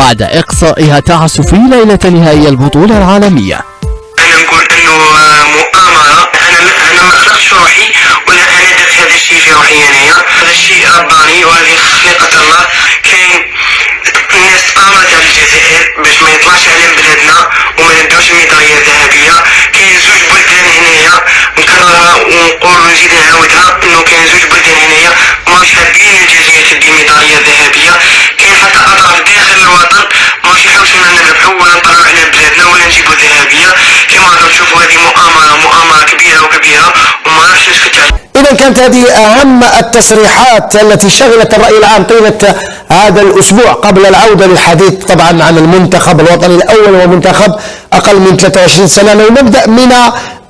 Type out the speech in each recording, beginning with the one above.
بعد إقصائها تعس في ليلة نهائي البطولة العالمية. أنا نقول إنه مؤامرة. أنا ما خلقتش روحي ولا أنا درت هذا الشيء في روحي أنايا، هذا الشيء رباني وهذه خلقة الله. كاين الناس تآمرت على الجزائر باش ما يطلعش علم بلادنا وما ندوش الميدالية الذهبية. كاين زوج بلدان هنايا نكررها ونقول ونزيد نعاودها إنه كاين زوج بلدان هنايا ماش حابين الجزائر تدي ميدالية ذهبية. كاين حتى أطراف داخل الوطن ماش يحوسونا نربحوا ولا نطلعوا على بلادنا ولا نجيبوا ذهبية. كما تشوفوا هذه مؤامرة كبيرة وما راحش نسكت عليها. إذا كانت هذه أهم التصريحات التي شغلت الرأي العام طيلة هذا الأسبوع قبل العودة للحديث طبعا عن المنتخب الوطني الأول ومنتخب أقل من 23 سنة. نبدأ من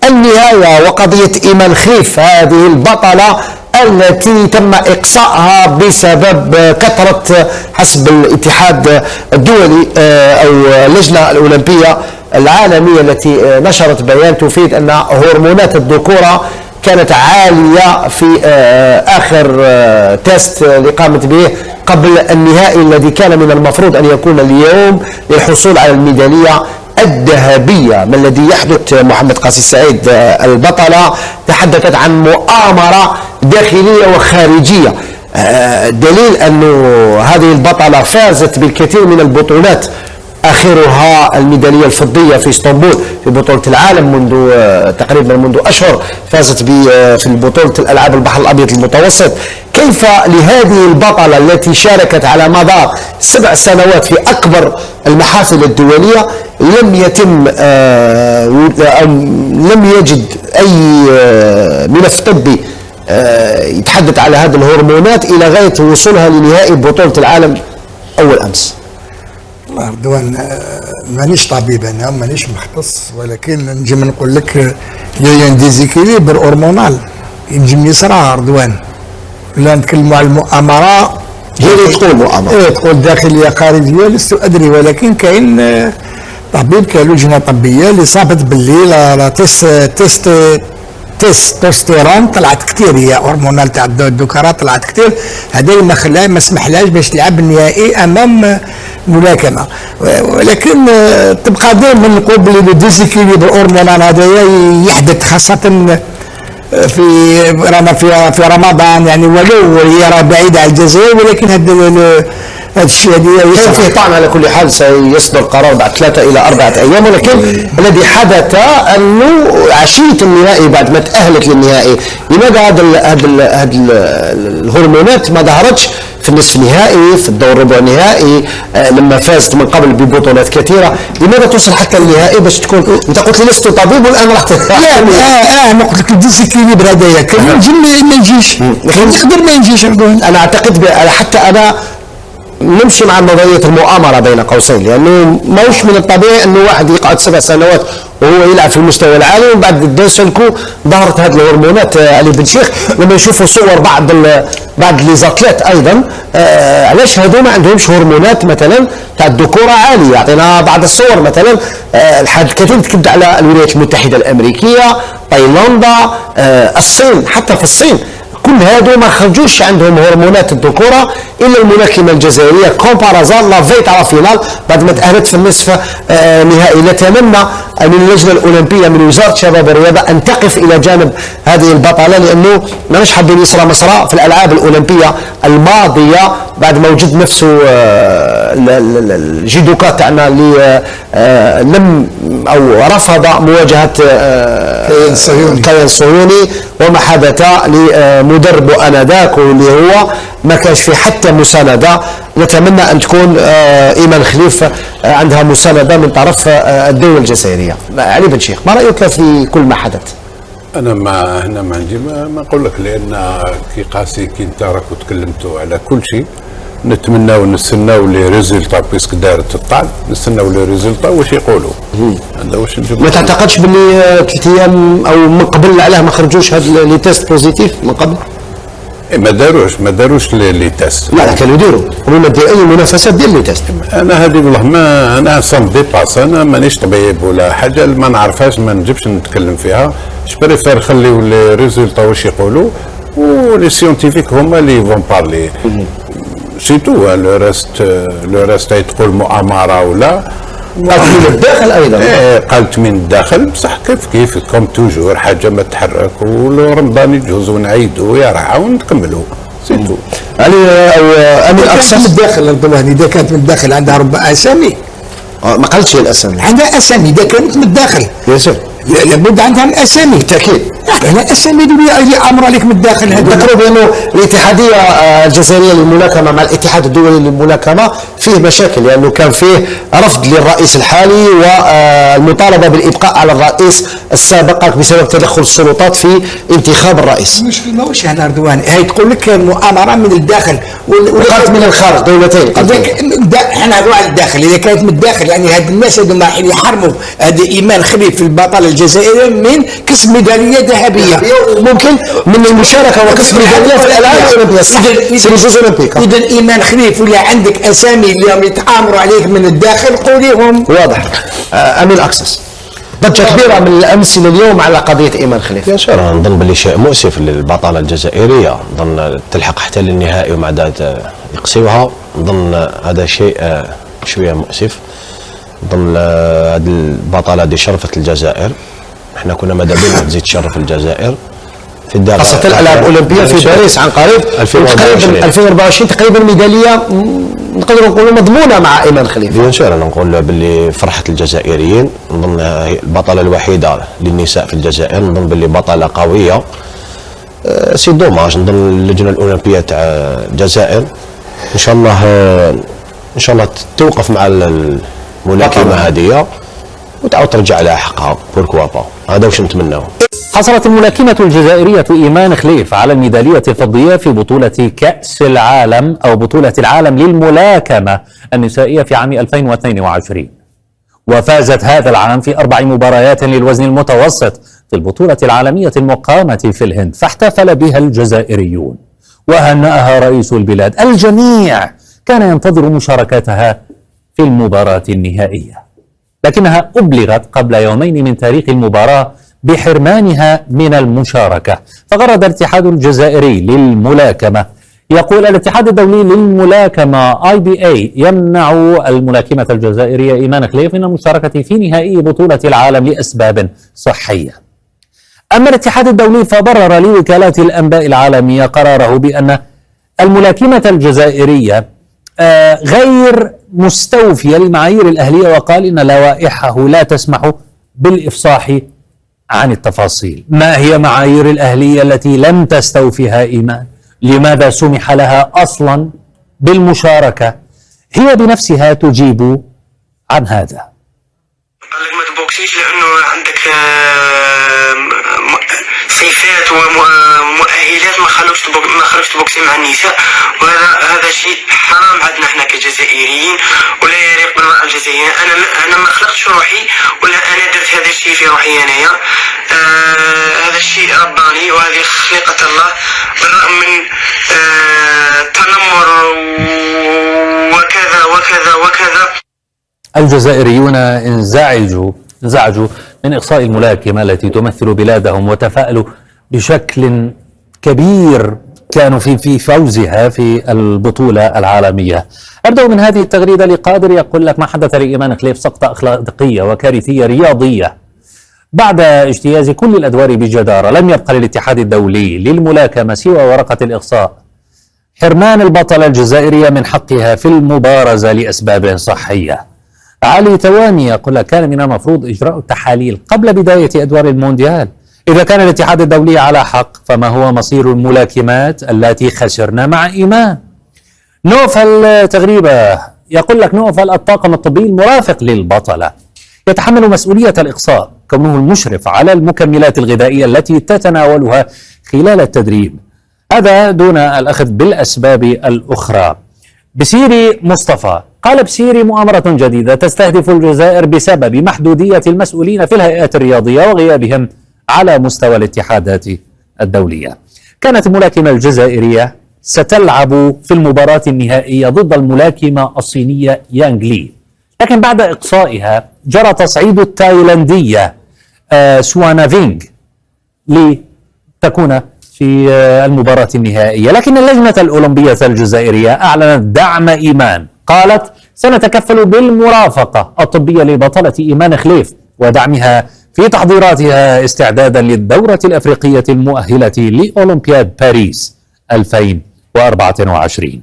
النهاية وقضية إيمان خليف، هذه البطلة التي تم إقصائها بسبب كثرة حسب الاتحاد الدولي أو اللجنة الأولمبية العالمية التي نشرت بيان تفيد أن هرمونات الذكورة كانت عالية في آخر تيست اللي قامت به قبل النهائي الذي كان من المفروض أن يكون اليوم للحصول على الميدالية الذهبية. ما الذي يحدث؟ محمد قاسي السعيد البطلة تحدثت عن مؤامرة داخلية وخارجية. دليل أن هذه البطلة فازت بالكثير من البطولات، آخرها الميدالية الفضية في اسطنبول في بطولة العالم منذ تقريبا منذ أشهر، فازت في بطولة الألعاب البحر الأبيض المتوسط. كيف لهذه البطلة التي شاركت على مدار 7 سنوات في أكبر المحافل الدولية لم يجد أي ملف طبي يتحدث على هذه الهرمونات إلى غاية وصولها لنهائي بطولة العالم أول أمس؟ رضوان، مانيش طبيب انا مانيش مختص، ولكن نجي نقول لك يا ديزيكيليبر هرمونال ينجم يصرى رضوان. لا نتكلموا على المؤامره، هي تقول مؤامره تقول داخليه خارجيه لست ادري، ولكن كاين طبيب كان لجنه طبيه اللي صابت باللي لا تستوستيرون طلعت كثير، هي هرمونال تاع الذكورة طلعت كثير. هذا اللي ما سمحلاش باش تلعب النهائي امام ملاكمه. ولكن تبقى دائما نقول بلي لو ديزيكيليبر هرمونال هذا يحدث خاصه في رمضان، يعني ولو هي بعيده على الجزائر، ولكن هذا الشيء كان فيه طعن. على كل حال سيصدر قرار بعد 3 إلى 4 أيام، ولكن الذي حدث أنه عشية النهائي بعد ما تأهلت للنهائي، لماذا هذه الهرمونات ما ظهرتش في النصف النهائي، في الدور الربع النهائي لما فازت من قبل ببطولات كثيرة؟ لماذا توصل حتى النهائي باش تكون؟ انت قلت لي لست طبيب والان راح لا انا قلت لك الديسيكليبر هذايا كان ما نجيش، نقدر ما نجيش. انا اعتقد حتى انا نمشي مع نظريه المؤامره بين قوسين، لانه ماهوش من الطبيعي انه واحد يقعد 7 سنوات وهو يلعب في المستوى العالي وبعد دوسنكو ظهرت هذه الهرمونات. علي بن شيخ لما يشوفوا صور بعض ليزاتليت ايضا، علاش هذو ما عندهمش هرمونات مثلا تاع الذكوره عاليه؟ يعطينا بعض الصور مثلا. الكثير تكد على الولايات المتحده الامريكيه، تايلاندا، الصين. حتى في الصين كل هادو ما خرجوش عندهم هرمونات الذكوره الا الملاكمه الجزائريه كومبارازان لافيت على فينال بعد ما تاهلت في النصف نهائي. نتمنى من اللجنه الاولمبيه من وزاره الشباب والرياضه ان تقف الى جانب هذه البطله، لانه ماناش حابين يصرى مصرى في الالعاب الاولمبيه الماضيه بعد ما وجد نفسه الجيدوكا تاعنا اللي لم او رفض مواجهه الكيان الصهيوني وما حدث لمدربه انذاك واللي هو ما كانش في حتى مسانده. نتمنى ان تكون ايمان خليف عندها مسانده من طرف الدوله الجزائريه. علي بن شيخ، ما رايك في كل ما حدث؟ انا ما هنا ما عندي ما نقول لك، لان كي قاسي كي انت راكو تكلمتوا على كل شيء. نتمناو نستناو لي ريزولطا بيسك دارت الطعن، نستناو لي ريزولطا واش يقولوا. هذا واش نجيب. ما تعتقدش باللي 3 ايام او من قبل علاه ما خرجوش هاد لي تيست بوزيتيف من قبل؟ ما داروش لي تيست. لا كانوا يديروا قبل دير اي منافسات دير لي تيست. انا هذه والله ما انا سون ديباس، انا مانيش طبيب ولا حاجه ما نعرفهاش، ما نجيبش نتكلم فيها. بريفير نخليو لي ريزولطا واش يقولوا ولي سيونتيفيك هما اللي فون بارلي. سيتو لو ريست تقول مؤامره ولا قالت من الداخل ايضا. قالت من الداخل بصح كيف كوم توجور حاجه ما تحرك ورمضان يجوز ونعيدوا يرعى ونكملوا سيتو. علي او امين اقصى من الداخل الظلماني اذا كانت من الداخل عندها ربع اسامي. ما قالتش هي الاسامي. عندها اسامي اذا كانت من الداخل. ياسر. لابد عندها الاسامي. بالتاكيد. الاسامي اللي امر عليك من الداخل. ذكروا بانه الاتحاديه الجزائريه للملاكمه مع الاتحاد الدولي للملاكمه فيه مشاكل لانه كان فيه رفض للرئيس الحالي والمطالبه بالابقاء على الرئيس السابق بسبب تدخل السلطات في انتخاب الرئيس. المشكل ماهوش هنا رضوان، هي تقول لك مؤامره من الداخل وقالت من الخارج دولتين. احنا نروح على الداخل، اذا كانت من الداخل يعني هاد الناس هذوما رايحين يحرموا هذا ايمان خليف البطله الجزائريه من كسب ميداليه ذهبيه. ممكن من المشاركه وكسب ميداليه في الالعاب الاولمبيه. في الجزء الاولمبيك. اذا ايمان خليف ولا عندك اسامي اللي يتآمروا عليك من الداخل قوليهم. واضح. امين اكسس ضجه كبيره من الامس لليوم على قضيه ايمان خليف. يا شر نظن باللي شيء مؤسف للبطله الجزائريه، نظن تلحق حتى للنهائي ومع ذلك يقصيوها، نظن هذا شيء شويه مؤسف. نظن هذه البطله هذه شرفت الجزائر، احنا كنا ماذا بينا تزيد تشرف الجزائر في الدار خاصه الالعاب الاولمبيه في باريس عن قريب 2024 تقريبا ميداليه نقدروا نقولوا مضمونه مع ايمان خليفه. بيان سور انا نقول باللي فرحه الجزائريين، نظن هي البطله الوحيده للنساء في الجزائر، نظن باللي بطله قويه. سي دوماج، نظن اللجنه الاولمبيه تاع الجزائر ان شاء الله توقف مع الملاكمه هذه وتعاود ترجع لها حقها بوركوا با. هذا واش نتمناو. حصلت الملاكمة الجزائرية إيمان خليف على الميدالية الفضية في بطولة كأس العالم أو بطولة العالم للملاكمة النسائية في عام 2022، وفازت هذا العام في 4 مباريات للوزن المتوسط في البطولة العالمية المقامة في الهند، فاحتفل بها الجزائريون وهنأها رئيس البلاد. الجميع كان ينتظر مشاركتها في المباراة النهائية، لكنها أبلغت قبل يومين من تاريخ المباراة بحرمانها من المشاركة. فغرد الاتحاد الجزائري للملاكمة يقول الاتحاد الدولي للملاكمة IBA يمنع الملاكمة الجزائرية إيمان خليف من المشاركة في نهائي بطولة العالم لأسباب صحية. أما الاتحاد الدولي فبرر لوكالات الأنباء العالمية قراره بأن الملاكمة الجزائرية غير مستوفية للمعايير الأهلية، وقال إن لوائحه لا تسمح بالإفصاح عن التفاصيل. ما هي معايير الأهلية التي لم تستوفيها إيمان؟ لماذا سمح لها أصلا بالمشاركة؟ هي بنفسها تجيب عن هذا. قال لك ما تبوكسيش لأنه عندك صفات ومؤهلات ما خلوش تبوكسي مع النساء، وهذا شيء حرام عندنا احنا كجزائريين ولا يليق بالمرأة الجزائرية. انا ما خلقتش روحي ولا انا درت هذا الشيء في روحي انايا. هذا الشيء رباني وهذه خلقة الله، بالرغم من تنمر وكذا وكذا وكذا. الجزائريون انزعجوا من إقصاء الملاكمة التي تمثل بلادهم، وتفاءلوا بشكل كبير كانوا في فوزها في البطولة العالمية. أبدأ من هذه التغريدة لقادر يقول لك: ما حدث لإيمان خليف سقطة أخلاقية وكارثية رياضية بعد اجتياز كل الأدوار بجدارة. لم يبقى للاتحاد الدولي للملاكمة سوى ورقة الإقصاء، حرمان البطلة الجزائرية من حقها في المبارزة لأسباب صحية. علي تواني يقول لك: كان من المفروض إجراء التحاليل قبل بداية أدوار المونديال. إذا كان الاتحاد الدولي على حق فما هو مصير الملاكمات التي خسرنا مع إيمان؟ نوفل تغريبة يقول لك: نوفل الطاقم الطبي المرافق للبطلة يتحمل مسؤولية الإقصاء كونه المشرف على المكملات الغذائية التي تتناولها خلال التدريب، هذا دون الأخذ بالأسباب الأخرى. بسيري مصطفى قال: بسيري مؤامرة جديدة تستهدف الجزائر بسبب محدودية المسؤولين في الهيئات الرياضية وغيابهم على مستوى الاتحادات الدولية. كانت الملاكمة الجزائرية ستلعب في المباراة النهائية ضد الملاكمة الصينية يانغ لي، لكن بعد إقصائها جرى تصعيد التايلاندية سوانا فينغ لتكون في المباراة النهائية. لكن اللجنة الأولمبية الجزائرية أعلنت دعم إيمان، قالت سنتكفل بالمرافقة الطبية لبطلة إيمان خليف ودعمها في تحضيراتها استعدادا للدورة الأفريقية المؤهلة لأولمبياد باريس 2024.